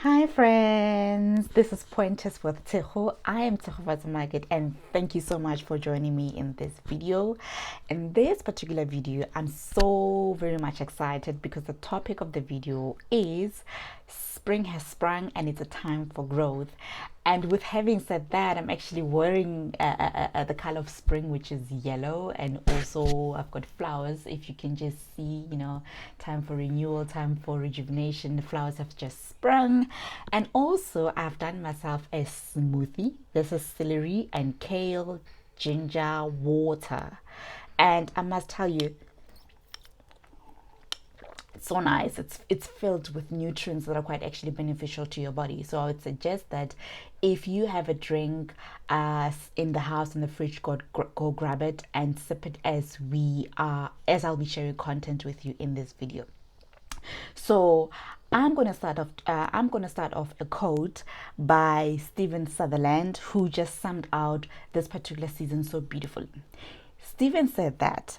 Hi friends, this is Pointers with Tshego. I am Tshego and thank you so much for joining me in this video. In this particular video, I'm so very much excited because the topic of the video is spring has sprung and it's a time for growth. And with having said that, I'm actually wearing the color of spring, which is yellow, and also I've got flowers. If you can just see, time for renewal, time for rejuvenation. The flowers have just sprung, and also I've done myself a smoothie. This is celery and kale, ginger, water, and I must tell you, so nice. It's filled with nutrients that are quite actually beneficial to your body. So I would suggest that if you have a drink in the house in the fridge, go grab it and sip it as I'll be sharing content with you in this video. So I'm gonna start off. I'm gonna start off a quote by Stephen Sutherland, who just summed out this particular season so beautifully. Stephen said that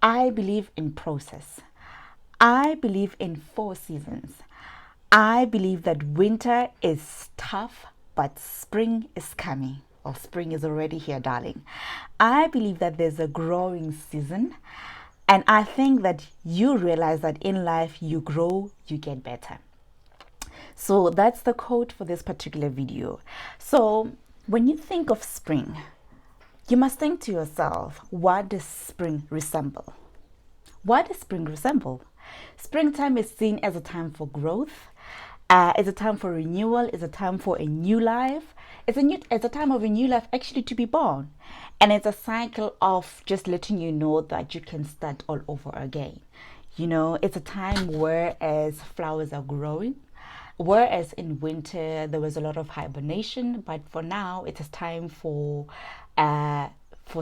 I believe in process. I believe in 4 seasons. I believe that winter is tough, but spring is coming. Or spring is already here, darling. I believe that there's a growing season. And I think that you realize that in life, you grow, you get better. So that's the quote for this particular video. So when you think of spring, you must think to yourself, what does spring resemble? What does spring resemble? Springtime is seen as a time for growth. It's a time for renewal. It's a time for a new life. It's a time of a new life actually to be born. And it's a cycle of just letting you know that you can start all over again. It's a time whereas flowers are growing. Whereas in winter there was a lot of hibernation, but for now it is time for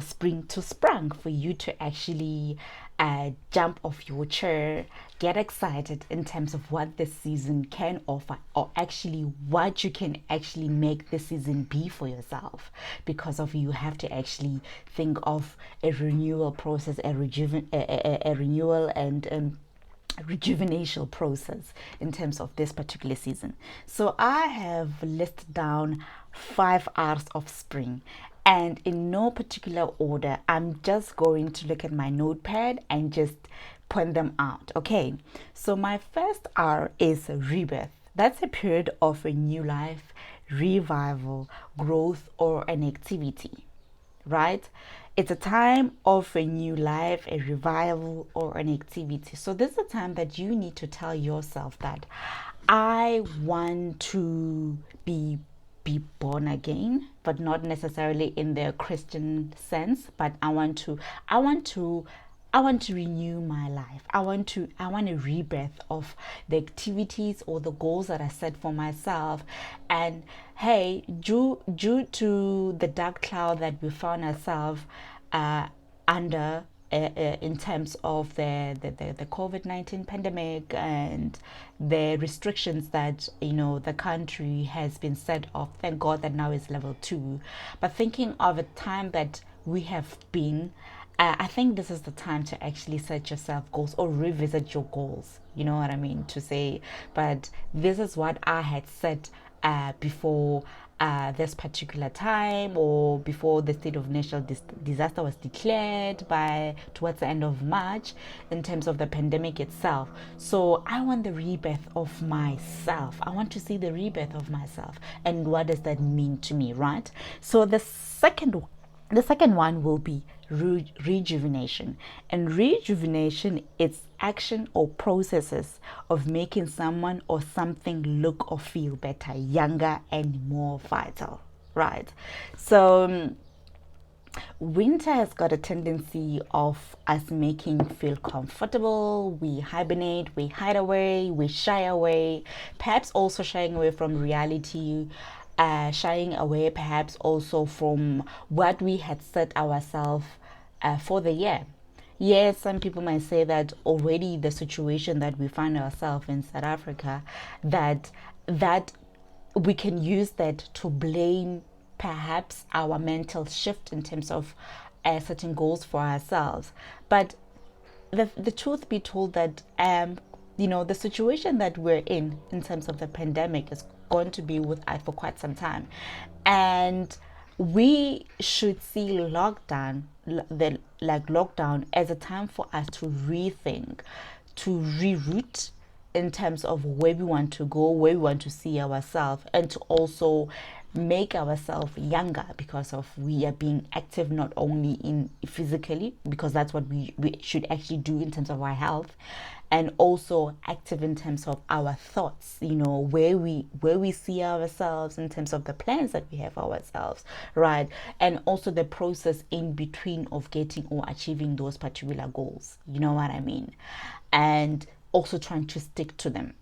spring to sprung, for you to actually jump off your chair, get excited in terms of what this season can offer, or actually what you can actually make this season be for yourself. Because of you have to actually think of a renewal process, a renewal and rejuvenation process in terms of this particular season. So I have listed down 5 R's of spring, and in no particular order. I'm just going to look at my notepad and just point them out. Okay, so my first R is rebirth. That's a period of a new life, revival, growth, or an activity, right? It's a time of a new life, a revival, or an activity. So this is a time that you need to tell yourself that I want to be born again, but not necessarily in the Christian sense, but I want to renew my life. I want a rebirth of the activities or the goals that I set for myself. And hey, due to the dark cloud that we found ourselves under, in terms of the COVID-19 pandemic and the restrictions that the country has been set off. Thank God that now is level 2. But thinking of a time that we have been, I think this is the time to actually set yourself goals or revisit your goals. You know what I mean to say? But this is what I had set before this particular time, or before the state of national disaster was declared by towards the end of March, in terms of the pandemic itself. So I want the rebirth of myself. I want to see the rebirth of myself. And what does that mean to me, right? So the second one will be rejuvenation. And rejuvenation is action or processes of making someone or something look or feel better, younger, and more vital, right? So winter has got a tendency of us making feel comfortable. We hibernate, we hide away, we shy away, perhaps also shying away from reality, shying away perhaps also from what we had set ourselves for the year. Yes, some people might say that already the situation that we find ourselves in South Africa, that we can use that to blame perhaps our mental shift in terms of setting goals for ourselves. But the truth be told, that the situation that we're in terms of the pandemic is going to be with us for quite some time, and we should see lockdown as a time for us to rethink, to reroute in terms of where we want to go, where we want to see ourselves, and to also make ourselves younger, because of we are being active not only in physically, because that's what we should actually do in terms of our health, and also active in terms of our thoughts, where we see ourselves in terms of the plans that we have ourselves, right? And also the process in between of getting or achieving those particular goals, you know what I mean? And also trying to stick to them.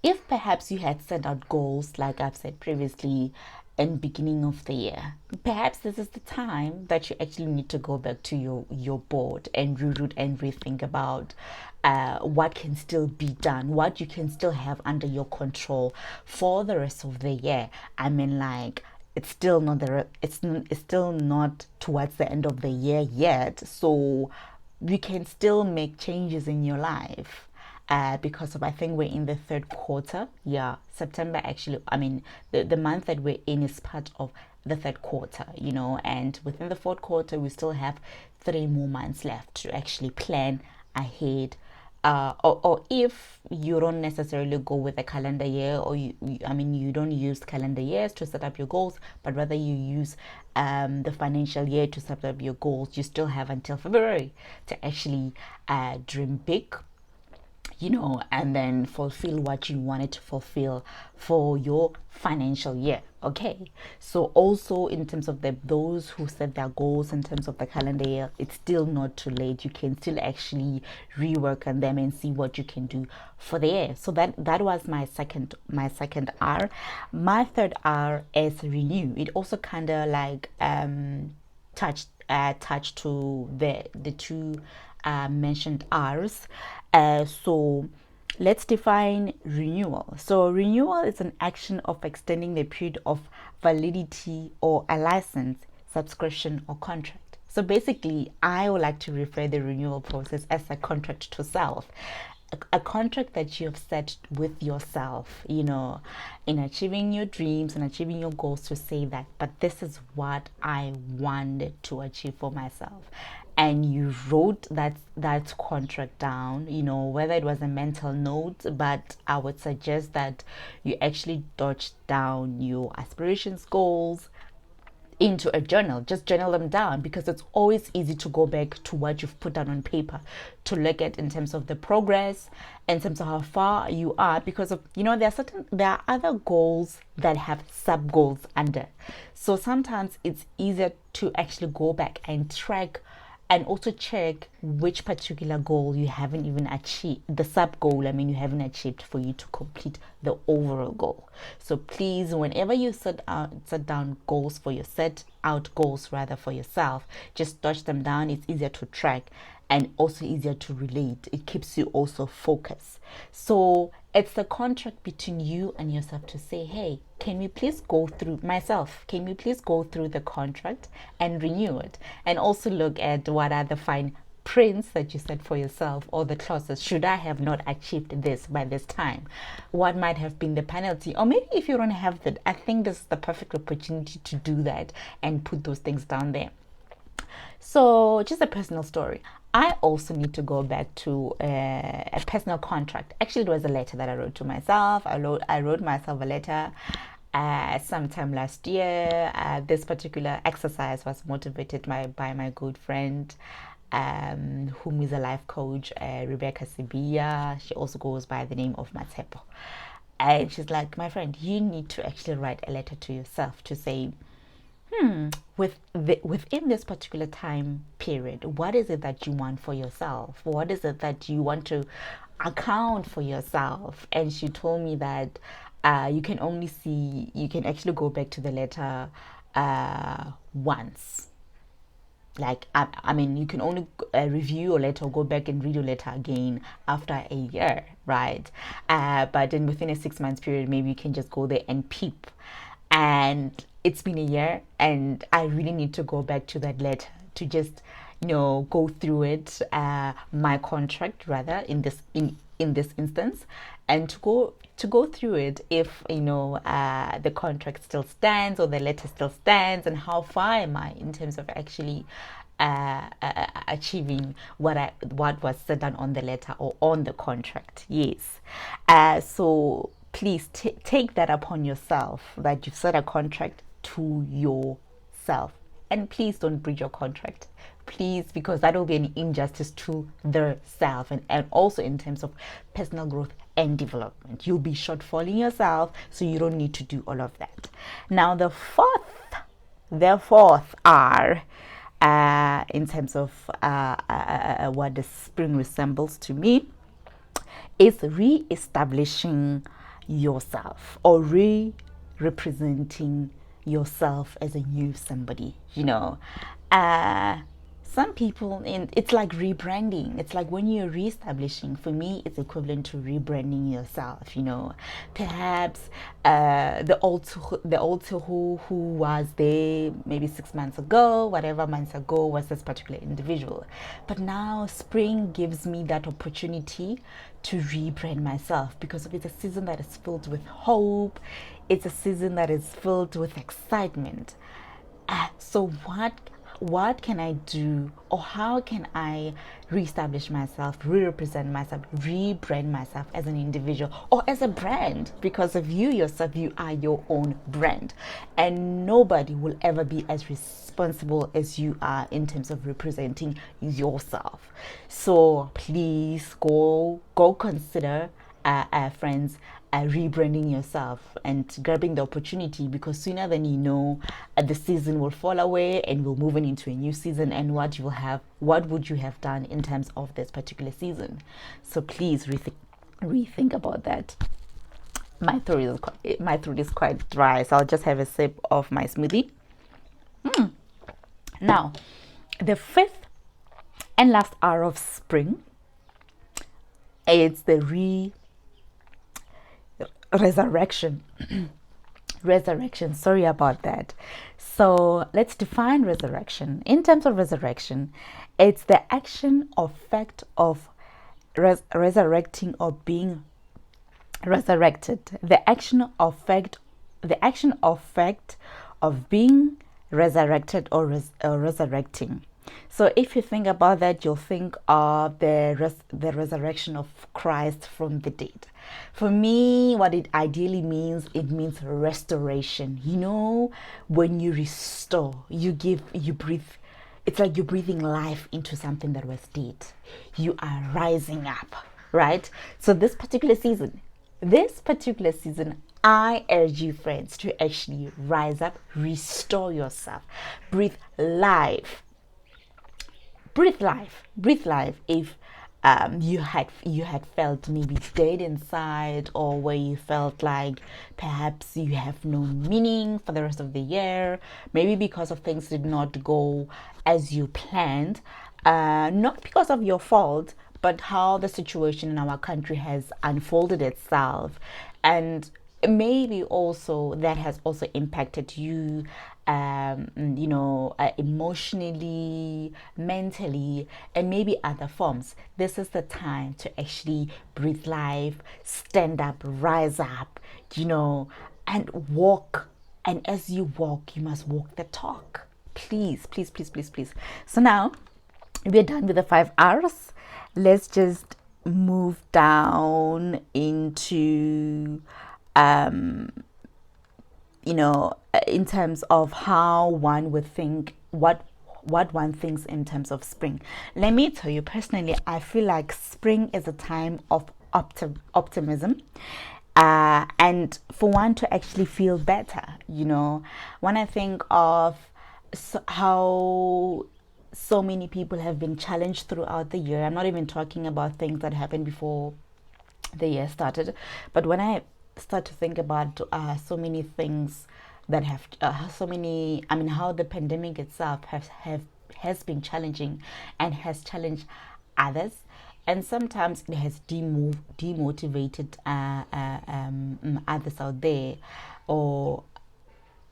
If perhaps you had set out goals, like I've said previously, in beginning of the year, perhaps this is the time that you actually need to go back to your board and reroute and rethink about what can still be done, what you can still have under your control for the rest of the year. I mean, like, it's still not it's still not towards the end of the year yet, so you can still make changes in your life, because of, I think we're in the third quarter. Yeah, September actually. I mean, the month that we're in is part of the third quarter, and within the fourth quarter, we still have 3 more months left to actually plan ahead. Or if you don't necessarily go with a calendar year, or you don't use calendar years to set up your goals, but rather you use the financial year to set up your goals, you still have until February to actually dream big, and then fulfill what you wanted to fulfill for your financial year. Okay, so also in terms of those who set their goals in terms of the calendar year, it's still not too late. You can still actually rework on them and see what you can do for the year. So that was my second R. My third R is renew. It also kind of like touched to the two mentioned R's. So let's define renewal. So renewal is an action of extending the period of validity or a license, subscription, or contract. So basically, I would like to refer the renewal process as a contract to self. A contract that you have set with yourself, in achieving your dreams and achieving your goals, to say that, but this is what I wanted to achieve for myself. And you wrote that contract down, whether it was a mental note, but I would suggest that you actually dodge down your aspirations, goals, into a journal. Just journal them down, because it's always easy to go back to what you've put down on paper to look at in terms of the progress, in terms of how far you are, because of there are other goals that have sub goals under. So sometimes it's easier to actually go back and track and also check which particular goal you haven't even achieved, the sub goal, you haven't achieved, for you to complete the overall goal. So please, whenever you set out goals for yourself, just touch them down. It's easier to track and also easier to relate. It keeps you also focused. So it's the contract between you and yourself to say, hey, can we please go through the contract and renew it? And also look at what are the fine prints that you set for yourself, or the clauses. Should I have not achieved this by this time? What might have been the penalty? Or maybe if you don't have that, I think this is the perfect opportunity to do that and put those things down there. So just a personal story. I also need to go back to a personal contract. Actually, it was a letter that I wrote to myself. I wrote myself a letter sometime last year. This particular exercise was motivated by my good friend, whom is a life coach, Rebecca Sibia. She also goes by the name of Matsepo. And she's like, my friend, you need to actually write a letter to yourself to say, within this particular time period, what is it that you want for yourself? What is it that you want to account for yourself? And she told me that you can actually go back to the letter once. Like, you can only review your letter or go back and read your letter again after a year, right? But then within a 6 months period, maybe you can just go there and peep. And it's been a year, and I really need to go back to that letter to just, go through it, my contract rather, in in this instance, and to go through it if the contract still stands or the letter still stands, and how far am I in terms of actually achieving what was said down on the letter or on the contract. Yes. So please take that upon yourself, that you've set a contract to yourself, and please don't breach your contract, please, because that will be an injustice to the self, and also in terms of personal growth and development. You'll be shortfalling yourself, so you don't need to do all of that. Now the fourth R, in terms of what the spring resembles to me, is re-establishing yourself, or representing yourself as a new somebody. Some people, it's like rebranding. It's like when you're reestablishing, for me it's equivalent to rebranding yourself. Perhaps the old Tshego who was there maybe 6 months ago, whatever months ago, was this particular individual, but now spring gives me that opportunity to rebrand myself, because it's a season that is filled with hope. It's a season that is filled with excitement. So what can I do, or how can I reestablish myself, re-represent myself, rebrand myself as an individual or as a brand? Because of you yourself, you are your own brand, and nobody will ever be as responsible as you are in terms of representing yourself. So please go consider, friends, rebranding yourself and grabbing the opportunity, because sooner than you know, the season will fall away and we'll move on into a new season. And what would you have done in terms of this particular season? So please rethink about that. My throat is quite dry, so I'll just have a sip of my smoothie. Now, the fifth and last hour of spring, it's the resurrection. Resurrection, sorry about that. So let's define resurrection. In terms of resurrection, it's the action or fact of resurrecting or being resurrected. The action or fact of being resurrected or resurrecting. So if you think about that, you'll think of the resurrection of Christ from the dead. For me, what it ideally means, it means restoration. When you restore, you breathe. It's like you're breathing life into something that was dead. You are rising up, right? So this particular season, I urge you, friends, to actually rise up, restore yourself, breathe life. Breathe life. If you had felt maybe dead inside, or where you felt like perhaps you have no meaning for the rest of the year, maybe because of things did not go as you planned, not because of your fault, but how the situation in our country has unfolded itself, and maybe also that has also impacted you, emotionally, mentally, and maybe other forms. This is the time to actually breathe life, stand up, rise up, and walk. And as you walk, you must walk the talk. Please. So now we're done with the 5 R's. Let's just move down into in terms of how one would think, what one thinks in terms of spring. Let me tell you personally, I feel like spring is a time of optimism, and for one to actually feel better. When I think of how so many people have been challenged throughout the year, I'm not even talking about things that happened before the year started, but when I start to think about so many things that have how the pandemic itself has been challenging and has challenged others, and sometimes it has demotivated others out there. Or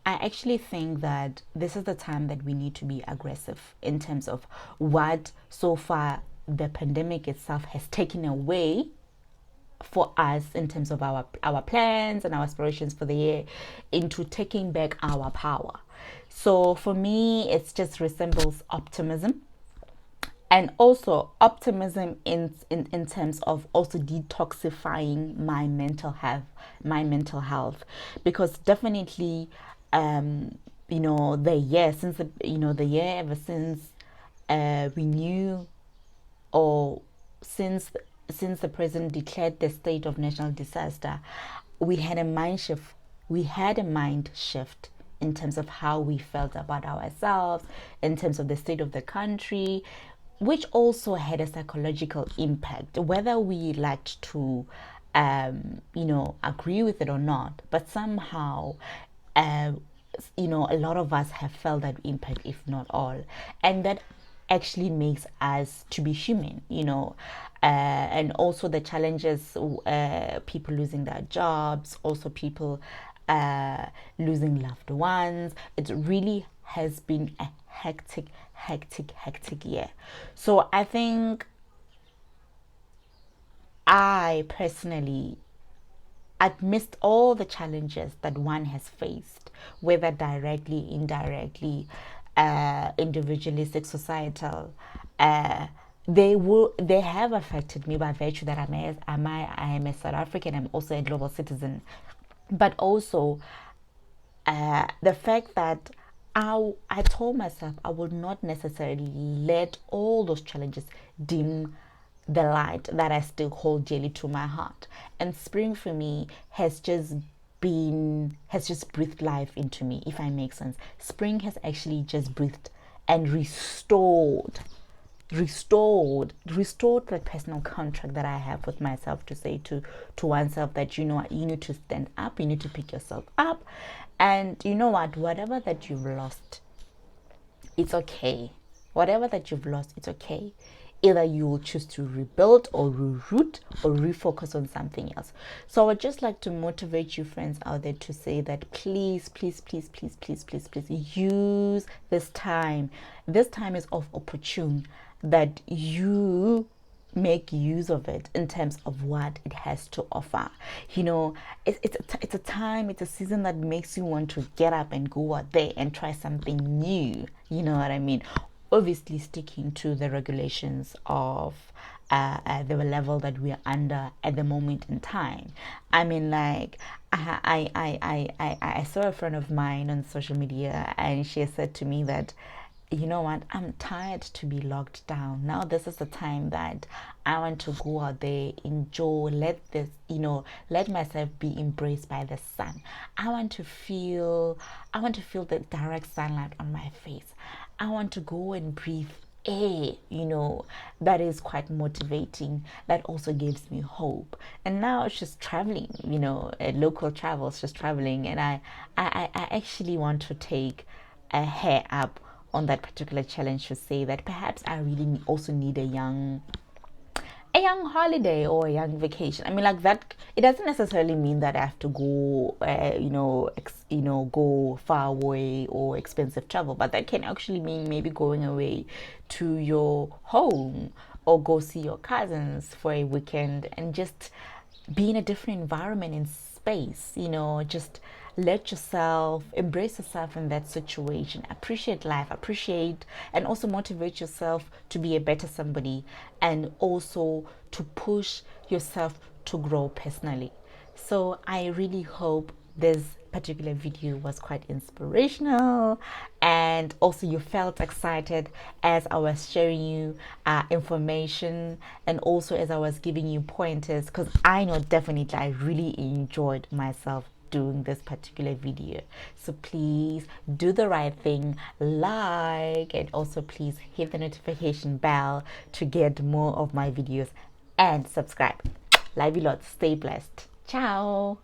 I actually think that this is the time that we need to be aggressive in terms of what so far the pandemic itself has taken away for us in terms of our plans and our aspirations for the year into taking back our power. So for me, it just resembles optimism, and also optimism in terms of also detoxifying my mental health, because definitely the year since the year ever since we knew, or since the president declared the state of national disaster, we had a mind shift. We had a mind shift in terms of how we felt about ourselves, in terms of the state of the country, which also had a psychological impact, whether we liked to, agree with it or not. But somehow, uh, a lot of us have felt that impact, if not all, and that actually makes us to be human, and also the challenges, people losing their jobs, also people losing loved ones. It really has been a hectic year. So I think I personally, amidst all the challenges that one has faced, whether directly, indirectly, individualistic, societal, they have affected me by virtue that I am a South African. I'm also a global citizen, but also the fact that I told myself I would not necessarily let all those challenges dim the light that I still hold dearly to my heart. And spring for me has just breathed life into me, if I make sense. Spring has actually just breathed and restored the personal contract that I have with myself, to say to oneself that, you need to stand up, you need to pick yourself up, and you know what, whatever that you've lost, it's okay. Whatever that you've lost, it's okay. Either you will choose to rebuild or reroute or refocus on something else. So I would just like to motivate you friends out there to say that please use this time. This time is of opportune, that you make use of it in terms of what it has to offer. It's a time, it's a season that makes you want to get up and go out there and try something new. You know what I mean? Obviously sticking to the regulations of the level that we are under at the moment in time. I mean, like, I saw a friend of mine on social media, and she said to me that, you know what, I'm tired to be locked down. Now this is the time that I want to go out there, enjoy, let myself be embraced by the sun. I want to feel the direct sunlight on my face. I want to go and breathe air, that is quite motivating, that also gives me hope. And now it's just traveling, local travel, it's just traveling, and I actually want to take a hair up on that particular challenge, to say that perhaps I really also need a young holiday or a young vacation. I mean, like that, it doesn't necessarily mean that I have to go, go far away or expensive travel, but that can actually mean maybe going away to your home, or go see your cousins for a weekend and just be in a different environment in space, just embrace yourself in that situation, appreciate life, and also motivate yourself to be a better somebody, and also to push yourself to grow personally. So I really hope this particular video was quite inspirational, and also you felt excited as I was sharing you information, and also as I was giving you pointers, because I know definitely I really enjoyed myself doing this particular video. So please do the right thing, and also please hit the notification bell to get more of my videos, and subscribe. Love you lots. Stay blessed. Ciao.